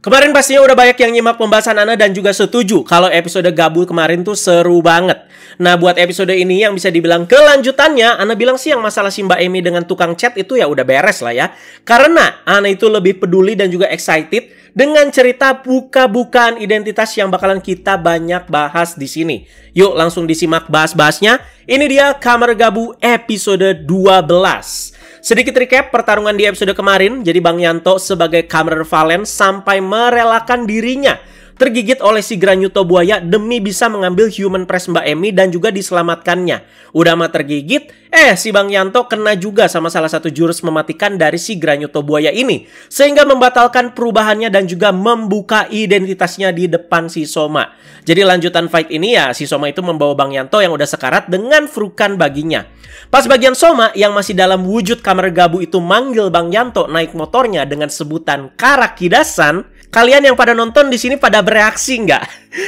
Kemarin pastinya udah banyak yang nyimak pembahasan Ana dan juga setuju kalau episode Gabu kemarin tuh seru banget. Nah, buat episode ini yang bisa dibilang kelanjutannya, Ana bilang sih yang masalah si Mbak Emi dengan tukang chat itu ya udah beres lah ya. Karena Ana itu lebih peduli dan juga excited dengan cerita buka-bukaan identitas yang bakalan kita banyak bahas di sini. Yuk langsung disimak bahas-bahasnya. Ini dia Kamar Gabu episode 12. Sedikit recap pertarungan di episode kemarin. Jadi Bang Yanto sebagai Kamerer Valen sampai merelakan dirinya tergigit oleh si Granyuto buaya demi bisa mengambil human press Mbak Emi dan juga diselamatkannya. Udah mah tergigit, si Bang Yanto kena juga sama salah satu jurus mematikan dari si Granyuto buaya ini. Sehingga membatalkan perubahannya dan juga membuka identitasnya di depan si Soma. Jadi lanjutan fight ini ya si Soma itu membawa Bang Yanto yang udah sekarat dengan frukan baginya. Pas bagian Soma yang masih dalam wujud Kamar Gabu itu manggil Bang Yanto naik motornya dengan sebutan Karakidasan. Kalian yang pada nonton di sini pada bereaksi nggak?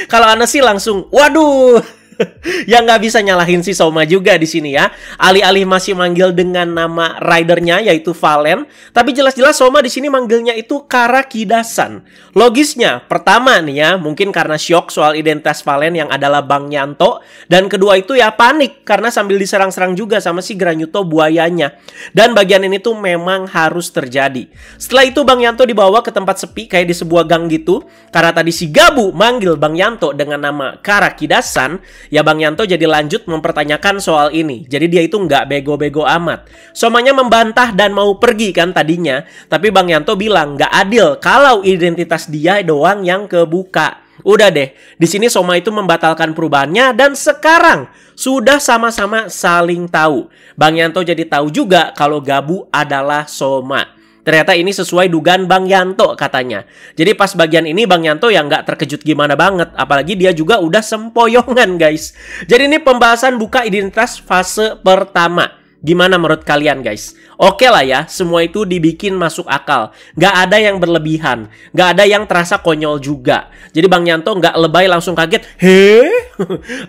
Kalau Ana sih langsung, waduh, yang nggak bisa nyalahin si Soma juga di sini ya. Alih-alih masih manggil dengan nama ridernya yaitu Valen, tapi jelas-jelas Soma di sini manggilnya itu Karakidasan. Logisnya, pertama nih ya, mungkin karena syok soal identitas Valen yang adalah Bang Yanto, dan kedua itu ya panik karena sambil diserang-serang juga sama si Granyuto buayanya. Dan bagian ini tuh memang harus terjadi. Setelah itu Bang Yanto dibawa ke tempat sepi kayak di sebuah gang gitu. Karena tadi si Gabu manggil Bang Yanto dengan nama Karakidasan, ya Bang Yanto jadi lanjut mempertanyakan soal ini. Jadi dia itu nggak bego-bego amat. Somanya membantah dan mau pergi kan tadinya. Tapi Bang Yanto bilang nggak adil kalau identitas dia doang yang kebuka. Udah deh, di sini Soma itu membatalkan perubahannya dan sekarang sudah sama-sama saling tahu. Bang Yanto jadi tahu juga kalau Gabu adalah Soma. Ternyata ini sesuai dugaan Bang Yanto katanya. Jadi pas bagian ini Bang Yanto yang nggak terkejut gimana banget. Apalagi dia juga udah sempoyongan guys. Jadi ini pembahasan buka identitas fase pertama. Gimana menurut kalian guys? Oke lah ya, semua itu dibikin masuk akal. Nggak ada yang berlebihan. Nggak ada yang terasa konyol juga. Jadi Bang Yanto nggak lebay langsung kaget.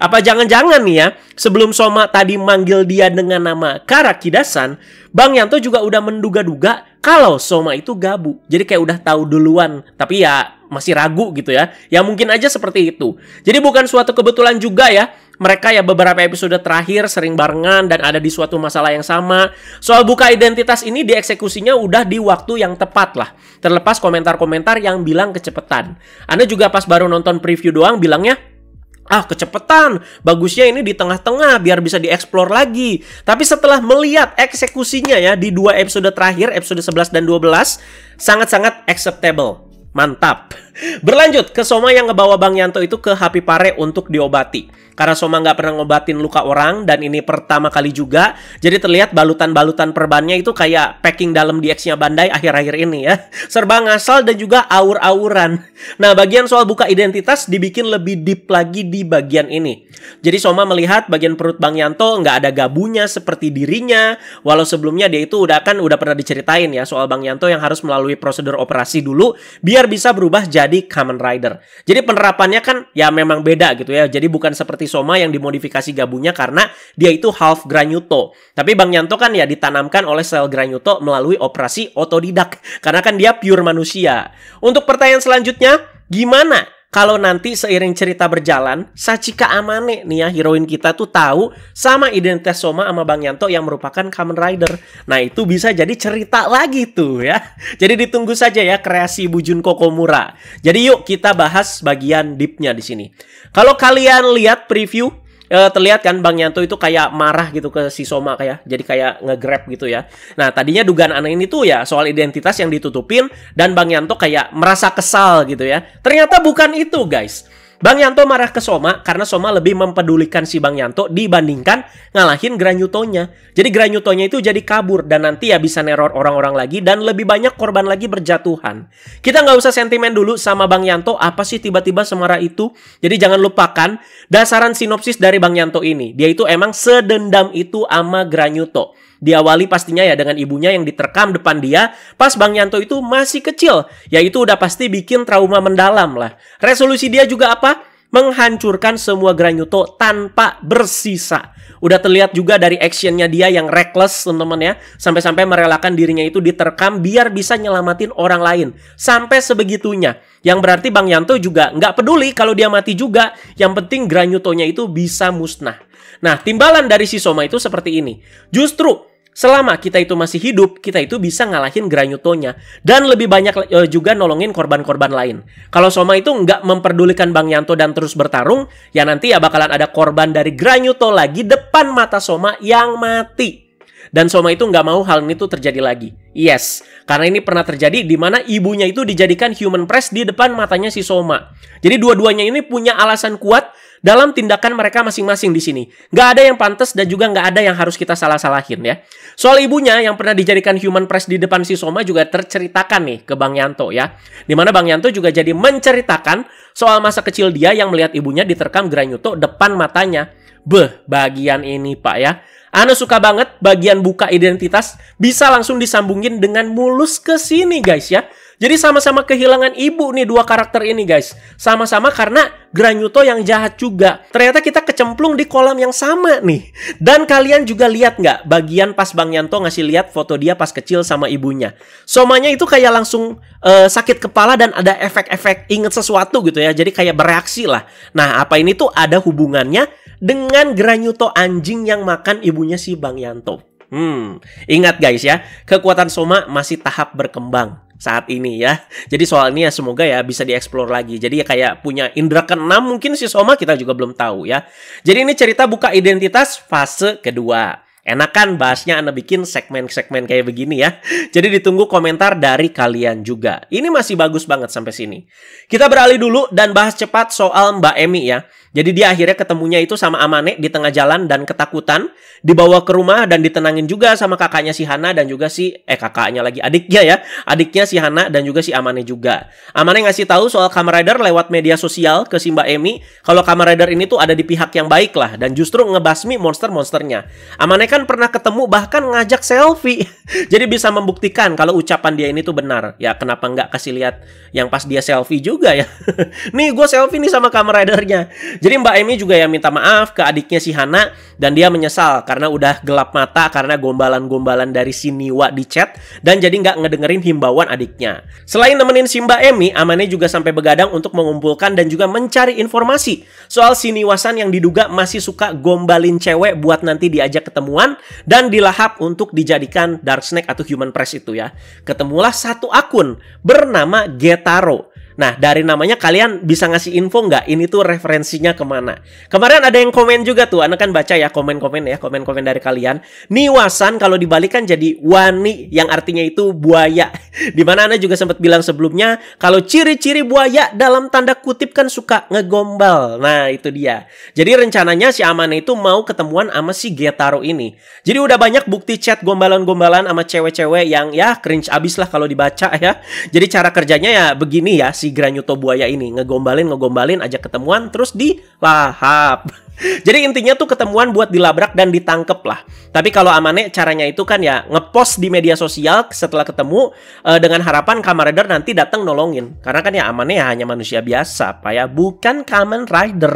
Apa jangan-jangan nih ya, sebelum Soma tadi manggil dia dengan nama Karakidasan, Bang Yanto juga udah menduga-duga kalau Soma itu Gabu. Jadi kayak udah tahu duluan. Tapi ya masih ragu gitu ya. Ya mungkin aja seperti itu. Jadi bukan suatu kebetulan juga ya. Mereka ya beberapa episode terakhir sering barengan dan ada di suatu masalah yang sama. Soal buka identitas ini dieksekusinya udah di waktu yang tepat lah. Terlepas komentar-komentar yang bilang kecepetan. Anda juga pas baru nonton preview doang bilangnya, kecepetan, bagusnya ini di tengah-tengah biar bisa dieksplor lagi. Tapi setelah melihat eksekusinya ya di 2 episode terakhir, episode 11 dan 12, sangat-sangat acceptable. Mantap. Berlanjut ke Soma yang ngebawa Bang Yanto itu ke Happy Pare untuk diobati. Karena Soma nggak pernah ngobatin luka orang dan ini pertama kali juga. Jadi terlihat balutan-balutan perbannya itu kayak packing dalam DX-nya Bandai akhir-akhir ini ya. Serba ngasal dan juga aur-auran. Nah bagian soal buka identitas dibikin lebih deep lagi di bagian ini. Jadi Soma melihat bagian perut Bang Yanto nggak ada gabunya seperti dirinya. Walau sebelumnya dia itu udah pernah diceritain ya soal Bang Yanto yang harus melalui prosedur operasi dulu biar bisa berubah jadi Kamen Rider. Jadi penerapannya kan ya memang beda gitu ya. Jadi bukan seperti Soma yang dimodifikasi gabunya karena dia itu half Granyuto. Tapi Bang Yanto kan ya ditanamkan oleh sel Granyuto melalui operasi otodidak. Karena kan dia pure manusia. Untuk pertanyaan selanjutnya, gimana kalau nanti seiring cerita berjalan, Sachika Amane nih ya, heroin kita tuh tahu sama identitas Soma sama Bang Yanto yang merupakan Kamen Rider. Nah itu bisa jadi cerita lagi tuh ya. Jadi ditunggu saja ya kreasi Bujun Kokomura. Jadi yuk kita bahas bagian deepnya di sini. Kalau kalian lihat preview, terlihat kan Bang Yanto itu kayak marah gitu ke si Soma jadi kayak nge-grab gitu ya. Nah tadinya dugaan aneh ini tuh ya soal identitas yang ditutupin dan Bang Yanto kayak merasa kesal gitu ya. Ternyata bukan itu guys. Bang Yanto marah ke Soma karena Soma lebih mempedulikan si Bang Yanto dibandingkan ngalahin Granyutonya. Jadi Granyutonya itu jadi kabur dan nanti ya bisa neror orang-orang lagi dan lebih banyak korban lagi berjatuhan. Kita nggak usah sentimen dulu sama Bang Yanto, apa sih tiba-tiba semarah itu. Jadi jangan lupakan dasaran sinopsis dari Bang Yanto ini. Dia itu emang sedendam itu sama Granyuto. Diawali pastinya ya dengan ibunya yang diterkam depan dia pas Bang Yanto itu masih kecil. Yaitu udah pasti bikin trauma mendalam lah. Resolusi dia juga apa? menghancurkan semua Granyuto tanpa bersisa. Udah terlihat juga dari actionnya dia yang reckless, teman-teman ya. Sampai-sampai merelakan dirinya itu diterkam biar bisa nyelamatin orang lain. Sampai sebegitunya. Yang berarti Bang Yanto juga nggak peduli kalau dia mati juga. Yang penting Granyutonya itu bisa musnah. Nah, timbalan dari si Soma itu seperti ini. Justru selama kita itu masih hidup, kita itu bisa ngalahin Granyutonya. Dan lebih banyak juga nolongin korban-korban lain. Kalau Soma itu nggak memperdulikan Bang Yanto dan terus bertarung, ya nanti ya bakalan ada korban dari Granyuto lagi depan mata Soma yang mati. Dan Soma itu nggak mau hal ini tuh terjadi lagi. Yes, karena ini pernah terjadi di mana ibunya itu dijadikan human press di depan matanya si Soma. Jadi dua-duanya ini punya alasan kuat dalam tindakan mereka masing-masing di sini. Nggak ada yang pantas dan juga nggak ada yang harus kita salah-salahin ya. Soal ibunya yang pernah dijadikan human press di depan si Soma juga terceritakan nih ke Bang Yanto ya. Dimana Bang Yanto juga jadi menceritakan soal masa kecil dia yang melihat ibunya diterkam Granyuto depan matanya. Bagian ini Pak ya. Ana suka banget bagian buka identitas bisa langsung disambungin dengan mulus ke sini guys ya. Jadi sama-sama kehilangan ibu nih dua karakter ini guys. Sama-sama karena Granyuto yang jahat juga. Ternyata kita kecemplung di kolam yang sama nih. Dan kalian juga lihat nggak bagian pas Bang Yanto ngasih lihat foto dia pas kecil sama ibunya. Somanya itu kayak langsung sakit kepala dan ada efek-efek inget sesuatu gitu ya. Jadi kayak bereaksi lah. Nah apa ini tuh ada hubungannya dengan Granyuto anjing yang makan ibunya si Bang Yanto. Ingat guys ya, kekuatan Soma masih tahap berkembang saat ini ya. Jadi soal ini ya semoga ya bisa dieksplor lagi. Jadi ya kayak punya indera keenam mungkin si Soma, kita juga belum tahu ya. Jadi ini cerita buka identitas fase kedua. Enak kan bahasnya Ana bikin segmen-segmen kayak begini ya. Jadi ditunggu komentar dari kalian juga. Ini masih bagus banget sampai sini. Kita beralih dulu dan bahas cepat soal Mbak Emi ya. Jadi dia akhirnya ketemunya itu sama Amane di tengah jalan dan ketakutan. Dibawa ke rumah dan ditenangin juga sama kakaknya si Hana dan juga si... kakaknya lagi, adiknya ya. Adiknya si Hana dan juga si Amane juga. Amane ngasih tahu soal Kamen Rider lewat media sosial ke si Mbak Emi. Kalau Kamen Rider ini tuh ada di pihak yang baik lah. Dan justru ngebasmi monster-monsternya. Amane kan pernah ketemu bahkan ngajak selfie. Jadi bisa membuktikan kalau ucapan dia ini tuh benar. Ya kenapa nggak kasih lihat yang pas dia selfie juga ya. Nih gue selfie nih sama Kamen Ridernya. Jadi Mbak Emi juga ya minta maaf ke adiknya si Hana. Dan dia menyesal karena udah gelap mata karena gombalan-gombalan dari si Niwa di chat. Dan jadi nggak ngedengerin himbauan adiknya. Selain nemenin si Mbak Emi, Amane juga sampai begadang untuk mengumpulkan dan juga mencari informasi soal si Niwa-san yang diduga masih suka gombalin cewek buat nanti diajak ketemuan dan dilahap untuk dijadikan Dark Snake atau Human Press itu ya. Ketemulah satu akun bernama Getaro. Nah, dari namanya kalian bisa ngasih info nggak? Ini tuh referensinya kemana? Kemarin ada yang komen juga tuh. Ana kan baca ya komen-komen ya. Komen-komen dari kalian. Niwa-san kalau dibalikan jadi Wani. Yang artinya itu buaya. Dimana Ana juga sempat bilang sebelumnya. Kalau ciri-ciri buaya dalam tanda kutip kan suka ngegombal. Nah, itu dia. Jadi rencananya si Amane itu mau ketemuan sama si Getaro ini. Jadi udah banyak bukti chat gombalan-gombalan sama cewek-cewek yang ya cringe abis lah kalau dibaca ya. Jadi cara kerjanya ya begini ya. Si Granyuto buaya ini ngegombalin ajak ketemuan terus dilahap. Jadi intinya tuh ketemuan buat dilabrak dan ditangkep lah. Tapi kalau Amane caranya itu kan ya ngepost di media sosial setelah ketemu dengan harapan Kamen Rider nanti datang nolongin. Karena kan ya Amane ya hanya manusia biasa, Pak ya, bukan Kamen Rider.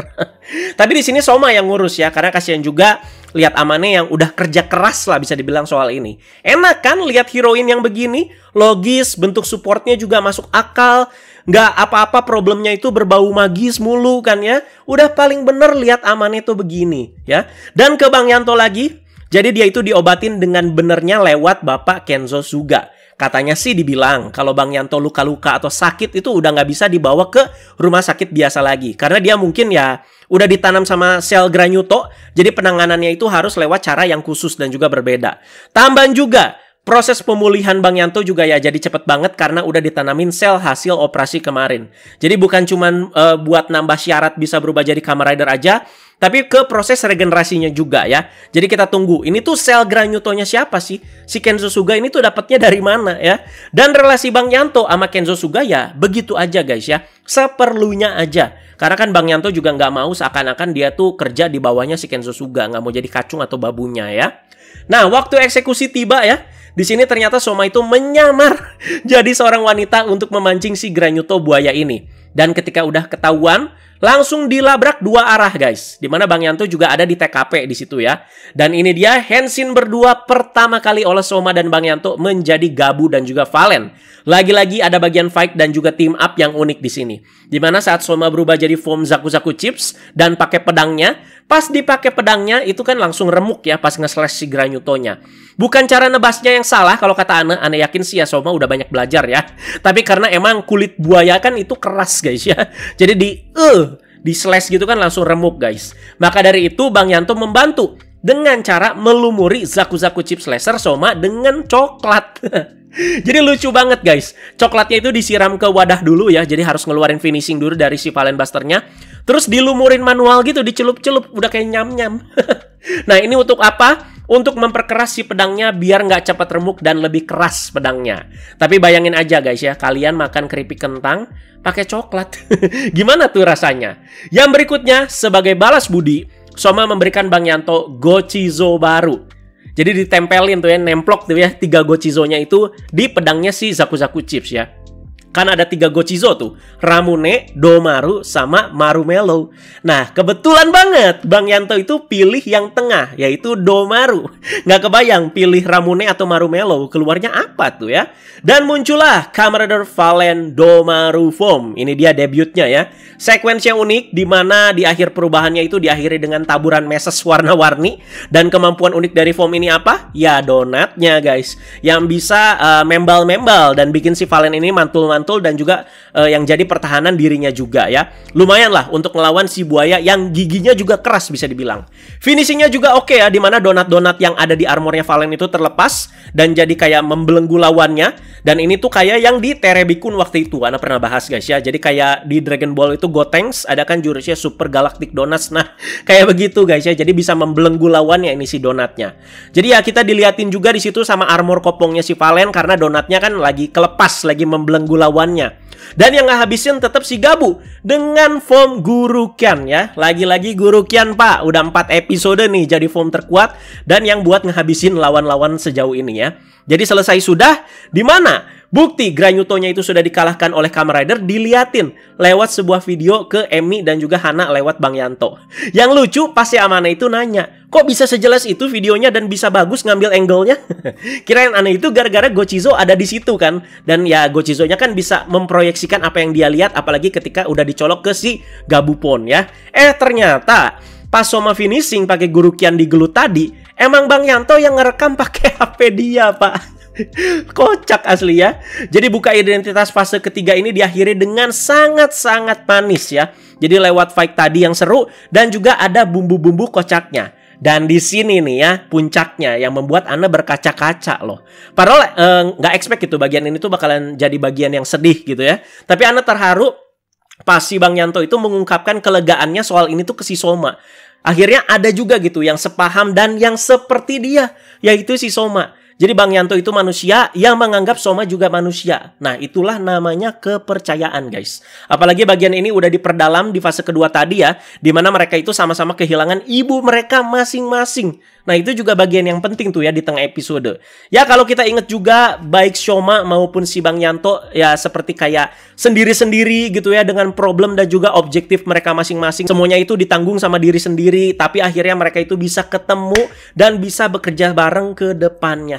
Tapi di sini Soma yang ngurus ya, karena kasihan juga lihat Amane yang udah kerja keras lah bisa dibilang soal ini. Enak kan lihat heroin yang begini, logis, bentuk supportnya juga masuk akal. Nggak apa-apa problemnya itu berbau magis mulu kan ya. Udah paling bener lihat Amane tuh begini ya. Dan ke Bang Yanto lagi. Jadi dia itu diobatin dengan benernya lewat Bapak Kenzo Suga. Katanya sih dibilang kalau Bang Yanto luka-luka atau sakit itu udah nggak bisa dibawa ke rumah sakit biasa lagi. Karena dia mungkin ya udah ditanam sama sel Granyuto. Jadi penanganannya itu harus lewat cara yang khusus dan juga berbeda. Tambahan juga proses pemulihan Bang Yanto juga ya jadi cepet banget karena udah ditanamin sel hasil operasi kemarin. Jadi bukan cuman buat nambah syarat bisa berubah jadi Kamen Rider aja, tapi ke proses regenerasinya juga ya. Jadi kita tunggu, ini tuh sel Granyutonya siapa sih? Si Kenzo Suga ini tuh dapatnya dari mana ya? Dan relasi Bang Yanto sama Kenzo Suga ya begitu aja guys ya. Seperlunya aja. Karena kan Bang Yanto juga nggak mau seakan-akan dia tuh kerja di bawahnya si Kenzo Suga. Nggak mau jadi kacung atau babunya ya. Nah, waktu eksekusi tiba ya. Di sini ternyata Soma itu menyamar jadi seorang wanita untuk memancing si Granyuto buaya ini. Dan ketika udah ketahuan, langsung dilabrak dua arah guys. Dimana Bang Yanto juga ada di TKP di situ ya. Dan ini dia Henshin berdua pertama kali oleh Soma dan Bang Yanto menjadi Gabu dan juga Valen. Lagi-lagi ada bagian fight dan juga team up yang unik di sini. Dimana saat Soma berubah jadi form Zaku-Zaku Chips dan pakai pedangnya, pas dipakai pedangnya itu kan langsung remuk ya pas nge-slash si Granyutonya. Bukan cara nebasnya yang salah kalau kata Ane yakin sih ya Soma udah banyak belajar ya. Tapi karena emang kulit buaya kan itu keras guys ya. Jadi di slash gitu kan langsung remuk guys. Maka dari itu Bang Yanto membantu dengan cara melumuri Zaku-Zaku Chip Slasher Soma dengan coklat. Jadi lucu banget guys. Coklatnya itu disiram ke wadah dulu ya. Jadi harus ngeluarin finishing dulu dari si Valen Buster-nya. Terus dilumurin manual gitu, dicelup-celup, udah kayak nyam-nyam. Nah ini untuk apa? Untuk memperkeras si pedangnya biar nggak cepat remuk dan lebih keras pedangnya. Tapi bayangin aja guys ya, kalian makan keripik kentang pakai coklat. Gimana tuh rasanya? Yang berikutnya, sebagai balas budi, Soma memberikan Bang Yanto Gochizo baru. Jadi ditempelin tuh ya, nemplok tuh ya 3 Gochizo-nya itu di pedangnya si Zaku-Zaku Chips ya. Kan ada 3 Gochizo tuh, Ramune, Domaru, sama Marumelo. Nah, kebetulan banget Bang Yanto itu pilih yang tengah, yaitu Domaru. Nggak kebayang pilih Ramune atau Marumelo, keluarnya apa tuh ya? Dan muncullah Kamen Rider Valen Domaru Form. Ini dia debutnya ya. Sequence yang unik, di mana di akhir perubahannya itu diakhiri dengan taburan meses warna-warni. Dan kemampuan unik dari form ini apa? Ya donatnya guys. Yang bisa membal-membal dan bikin si Valen ini mantul-mantul dan juga yang jadi pertahanan dirinya juga ya. Lumayan lah untuk melawan si buaya yang giginya juga keras bisa dibilang. Finishingnya juga oke ya, dimana donat-donat yang ada di armornya Valen itu terlepas dan jadi kayak membelenggu lawannya. Dan ini tuh kayak yang di Terebikun waktu itu, Ana pernah bahas guys ya. Jadi kayak di Dragon Ball itu Gotenks ada kan jurusnya Super Galactic Donuts. Nah kayak begitu guys ya. Jadi bisa membelenggu lawannya ini si donatnya. Jadi ya kita diliatin juga di situ sama armor kopongnya si Valen karena donatnya kan lagi kelepas, lagi membelenggu lawannya. Dan yang ngahabisin tetap si Gabu dengan form Gurukian ya. Lagi-lagi Gurukian pak. Udah 4 episode nih jadi form terkuat dan yang buat ngehabisin lawan-lawan sejauh ini ya. Jadi selesai sudah, di mana bukti Granyutonya itu sudah dikalahkan oleh Kamen Rider diliatin lewat sebuah video ke Emi dan juga Hana lewat Bang Yanto. Yang lucu pas si Amane itu nanya, kok bisa sejelas itu videonya dan bisa bagus ngambil angle-nya? Kirain aneh itu gara-gara Gochizo ada di situ kan. Dan ya Gochizo-nya kan bisa memproyeksikan apa yang dia lihat apalagi ketika udah dicolok ke si Gabupon ya. Ternyata pas Soma finishing pakai Gurukian di gelut tadi, emang Bang Yanto yang ngerekam pakai HP dia, Pak. Kocak asli ya. Jadi buka identitas fase ketiga ini diakhiri dengan sangat-sangat manis ya. Jadi lewat fight tadi yang seru dan juga ada bumbu-bumbu kocaknya. Dan di sini nih ya puncaknya yang membuat Ana berkaca-kaca loh. Padahal nggak expect gitu bagian ini tuh bakalan jadi bagian yang sedih gitu ya. Tapi Ana terharu pas si Bang Yanto itu mengungkapkan kelegaannya soal ini tuh ke si Soma. Akhirnya ada juga gitu yang sepaham dan yang seperti dia, yaitu si Soma. Jadi Bang Yanto itu manusia yang menganggap Soma juga manusia. Nah itulah namanya kepercayaan guys. Apalagi bagian ini udah diperdalam di fase kedua tadi ya. Dimana mereka itu sama-sama kehilangan ibu mereka masing-masing. Nah itu juga bagian yang penting tuh ya di tengah episode. Ya kalau kita inget juga baik Soma maupun si Bang Yanto ya seperti kayak sendiri-sendiri gitu ya. Dengan problem dan juga objektif mereka masing-masing. Semuanya itu ditanggung sama diri sendiri. Tapi akhirnya mereka itu bisa ketemu dan bisa bekerja bareng ke depannya.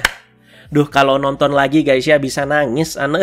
Duh kalau nonton lagi guys ya bisa nangis Ana.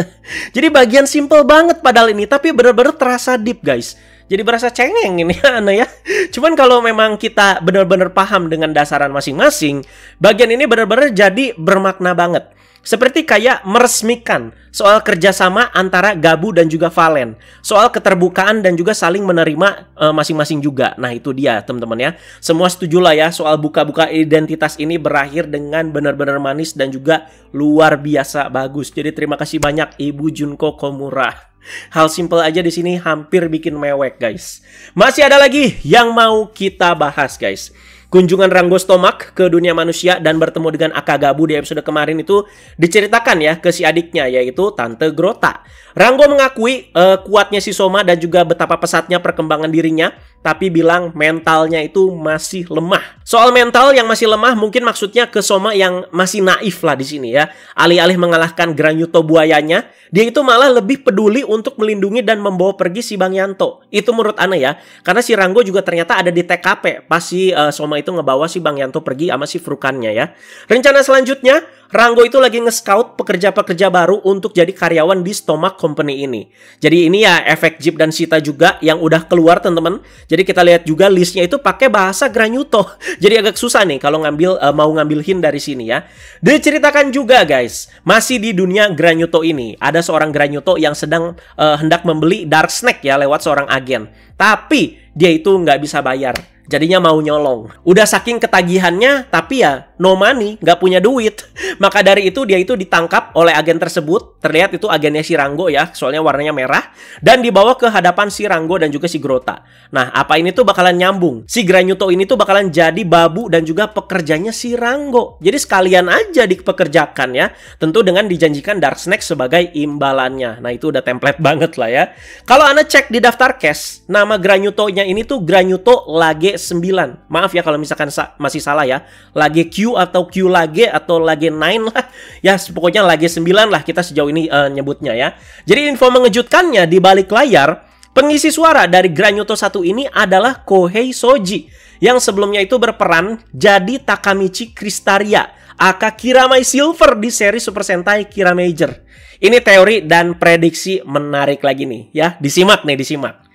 Jadi bagian simple banget padahal ini. Tapi bener-bener terasa deep guys. Jadi berasa cengeng ini Ana ya. Cuman kalau memang kita benar-benar paham dengan dasaran masing-masing, bagian ini benar-benar jadi bermakna banget. Seperti kayak meresmikan soal kerjasama antara Gabu dan juga Valen. Soal keterbukaan dan juga saling menerima masing-masing juga. Nah itu dia teman-teman ya. Semua setuju lah ya soal buka-buka identitas ini berakhir dengan benar-benar manis dan juga luar biasa bagus. Jadi terima kasih banyak Ibu Junko Komura. Hal simple aja di sini hampir bikin mewek guys. Masih ada lagi yang mau kita bahas guys. Kunjungan Rango Stomach ke dunia manusia dan bertemu dengan Akagabu di episode kemarin itu diceritakan ya ke si adiknya yaitu Tante Grota. Rango mengakui kuatnya si Soma dan juga betapa pesatnya perkembangan dirinya tapi bilang mentalnya itu masih lemah. Soal mental yang masih lemah mungkin maksudnya ke Soma yang masih naif lah di sini ya. Alih-alih mengalahkan Granyuto buayanya, dia itu malah lebih peduli untuk melindungi dan membawa pergi si Bang Yanto. Itu menurut Ana ya, karena si Ranggo juga ternyata ada di TKP pas si Soma itu ngebawa si Bang Yanto pergi sama si Frukannya ya. Rencana selanjutnya, Ranggo itu lagi nge-scout pekerja-pekerja baru untuk jadi karyawan di Stomach Company ini. Jadi ini ya efek Jeep dan Sita juga yang udah keluar teman-teman. Jadi kita lihat juga listnya itu pakai bahasa Granyuto. Jadi agak susah nih kalau mau ngambil hint dari sini ya. Diceritakan juga guys, masih di dunia Granyuto ini ada seorang Granyuto yang sedang hendak membeli Dark Snack ya lewat seorang agen. Tapi dia itu nggak bisa bayar. Jadinya mau nyolong. Udah saking ketagihannya, tapi ya no money, nggak punya duit. Maka dari itu dia itu ditangkap oleh agen tersebut. Terlihat itu agennya si Ranggo ya, soalnya warnanya merah. Dan dibawa ke hadapan si Ranggo dan juga si Grota. Nah, apa ini tuh bakalan nyambung. Si Granyuto ini tuh bakalan jadi babu dan juga pekerjanya si Ranggo. Jadi sekalian aja dipekerjakan ya. Tentu dengan dijanjikan Dark Snack sebagai imbalannya. Nah, itu udah template banget lah ya. Kalau Anda cek di daftar cash, nama Granyuto-nya ini tuh Granyuto Lage 9. Maaf ya kalau misalkan masih salah ya. Lage Q atau Q Lage atau Lage 9 lah. Ya pokoknya Lage 9 lah kita sejauh ini nyebutnya ya. Jadi info mengejutkannya di balik layar, pengisi suara dari Granyuto 1 ini adalah Kohei Soji yang sebelumnya itu berperan jadi Takamichi Kristaria aka Kiramai Silver di seri Super Sentai Kira Major. Ini teori dan prediksi menarik lagi nih ya. Disimak nih, disimak.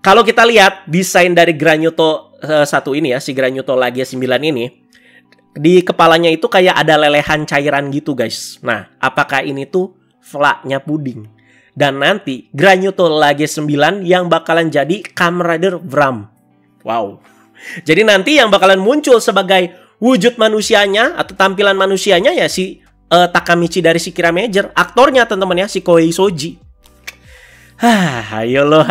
Kalau kita lihat desain dari Granyuto 1 ini ya, si Granyuto Lage 9 ini, di kepalanya itu kayak ada lelehan cairan gitu guys. Nah, apakah ini tuh flaknya puding? Dan nanti Granyuto Lage 9 yang bakalan jadi Kamen Rider Vram. Wow. Jadi nanti yang bakalan muncul sebagai wujud manusianya atau tampilan manusianya ya si Takamichi dari si Kira Major. Aktornya teman-teman ya, si Kohei Soji. Hayo lo.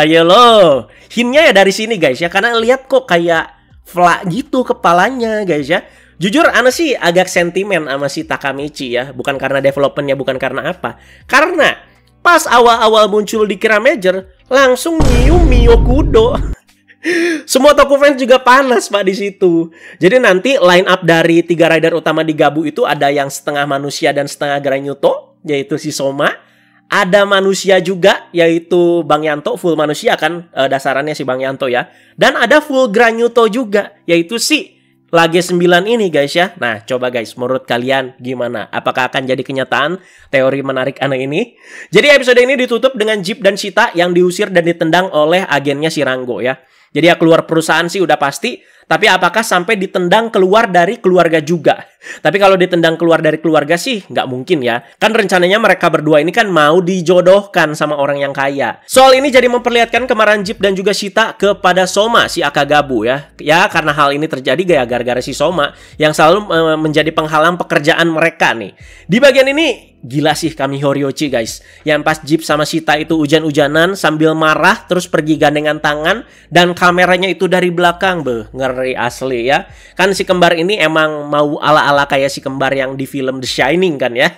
Hintnya ya dari sini guys ya, karena lihat kok kayak flak gitu kepalanya guys ya. Jujur Ana sih agak sentimen sama si Takamichi ya, bukan karena developmentnya, bukan karena apa. Karena pas awal-awal muncul di Kira Major, langsung nyium Miyokudo. Semua toko fans juga panas pak di situ. Jadi nanti line up dari 3 rider utama di Gabu itu ada yang setengah manusia dan setengah Granyuto, yaitu si Soma. Ada manusia juga, yaitu Bang Yanto, full manusia kan dasarannya si Bang Yanto ya. Dan ada full Granyuto juga, yaitu si Lage 9 ini guys ya. Nah coba guys, menurut kalian gimana? Apakah akan jadi kenyataan teori menarik Ana ini? Jadi episode ini ditutup dengan Jeep dan Sita yang diusir dan ditendang oleh agennya si Ranggo ya. Jadi ya keluar perusahaan sih udah pasti. Tapi apakah sampai ditendang keluar dari keluarga juga? Tapi kalau ditendang keluar dari keluarga sih nggak mungkin ya. Kan rencananya mereka berdua ini kan mau dijodohkan sama orang yang kaya. Soal ini jadi memperlihatkan kemarahan Jeep dan juga Sita kepada Soma, si Akagabu ya. Ya karena hal ini terjadi gara-gara si Soma yang selalu menjadi penghalang pekerjaan mereka nih. Di bagian ini gila sih kami Horiochi guys. Yang pas Jeep sama Sita itu hujan-hujanan sambil marah terus pergi gandengan tangan dan kameranya itu dari belakang. Ngeri asli ya. Kan si kembar ini emang mau ala-ala kayak si kembar yang di film The Shining kan ya.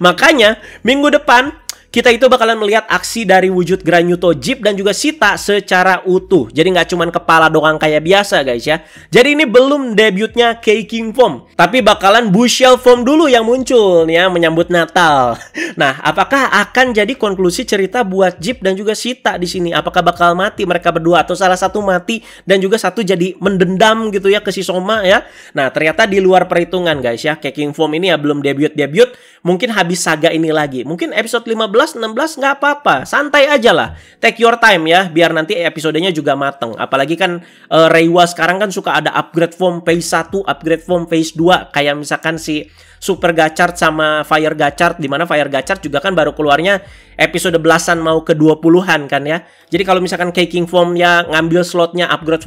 Makanya minggu depan kita itu bakalan melihat aksi dari wujud Granyuto, Jeep dan juga Sita secara utuh. Jadi nggak cuman kepala doang kayak biasa guys ya. Jadi ini belum debutnya K-King Form, tapi bakalan Bushel Form dulu yang muncul nih ya menyambut Natal. Nah, apakah akan jadi konklusi cerita buat Jeep dan juga Sita di sini? Apakah bakal mati mereka berdua atau salah satu mati dan juga satu jadi mendendam gitu ya ke si Soma ya? Nah, ternyata di luar perhitungan guys ya. K-King Form ini ya belum debut. Mungkin habis saga ini lagi. Mungkin episode 15, 16 nggak apa-apa. Santai aja lah. Take your time ya. Biar nanti episodenya juga mateng. Apalagi kan Reiwa sekarang kan suka ada upgrade form phase 1, upgrade form phase 2. Kayak misalkan si Super Gachard sama Fire Gachard, dimana Fire Gachard juga kan baru keluarnya episode belasan mau ke 20-an kan ya. Jadi kalau misalkan K-King Form ya ngambil slotnya upgrade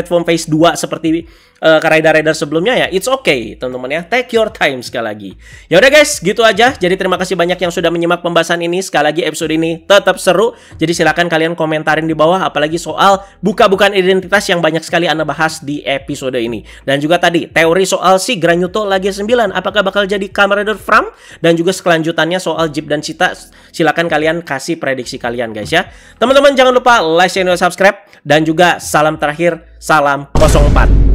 form phase 2 seperti rider-rider sebelumnya ya, it's okay teman-teman ya. Take your time sekali lagi. Ya udah guys, gitu aja. Jadi terima kasih banyak yang sudah menyimak pembahasan ini. Sekali lagi episode ini tetap seru. Jadi silakan kalian komentarin di bawah apalagi soal buka-bukaan identitas yang banyak sekali Ana bahas di episode ini. Dan juga tadi teori soal si Granyuto Lage 9 kalian? Apakah bakal jadi Kamen Rider Fram? Dan juga kelanjutannya soal Jeep dan Cheetah, silakan kalian kasih prediksi kalian guys ya. Teman-teman jangan lupa like, share, dan subscribe. Dan juga salam terakhir, salam 04.